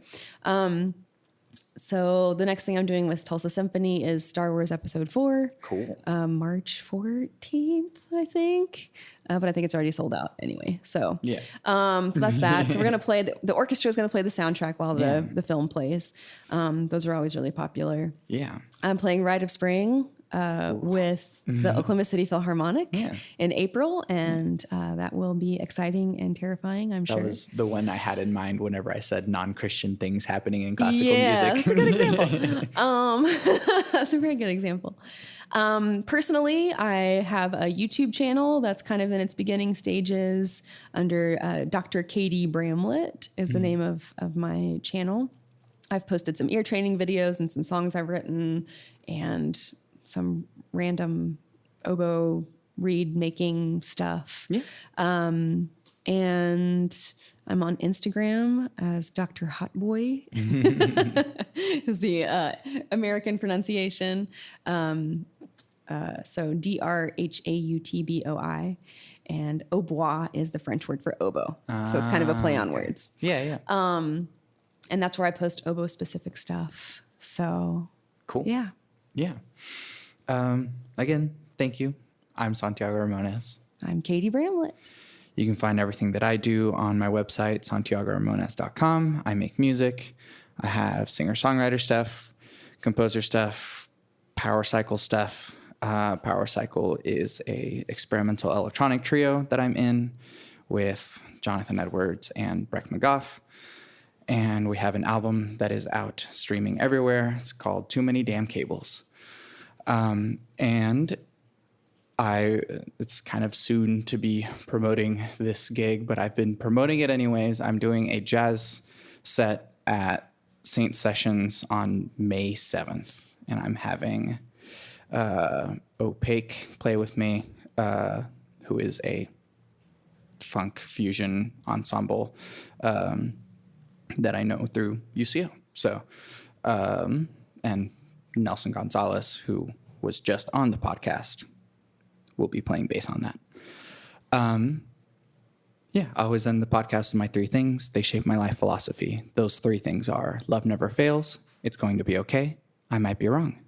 So the next thing I'm doing with Tulsa Symphony is Star Wars Episode 4. Cool. March 14th, I think. But I think it's already sold out anyway. So Yeah. so that's that. So we're going to play, the orchestra is going to play the soundtrack while the film plays. Those are always really popular. Yeah. I'm playing Rite of Spring with the Oklahoma City Philharmonic in April, and that will be exciting and terrifying, I'm sure. That was the one I had in mind whenever I said non-Christian things happening in classical music. That's a good example. That's a very good example. Personally, I have a YouTube channel that's kind of in its beginning stages under Dr. KaDee Bramlett is the name of my channel. I've posted some ear training videos and some songs I've written and some random oboe reed making stuff. Yeah. And I'm on Instagram as Dr. Hotboy is the American pronunciation. So DRHAUTBOI, and Oboe is the French word for oboe. So it's kind of a play on words. Yeah. And that's where I post oboe specific stuff. So cool. Yeah. Yeah. Again, thank you. I'm Santiago Ramones. I'm KaDee Bramlett. You can find everything that I do on my website, santiagoramones.com. I make music. I have singer-songwriter stuff, composer stuff, Power Cycle stuff. Power Cycle is a experimental electronic trio that I'm in with Jonathan Edwards and Breck McGough. And we have an album that is out streaming everywhere. It's called Too Many Damn Cables. And it's kind of soon to be promoting this gig, but I've been promoting it anyways. I'm doing a jazz set at Saint Sessions on May 7th, and I'm having Opaque play with me, who is a funk fusion ensemble that I know through UCO. So, and Nelson Gonzalez, who was just on the podcast, will be playing bass on that. I always end the podcast with my 3 things. They shape my life philosophy. Those 3 things are: love never fails, it's going to be okay, I might be wrong.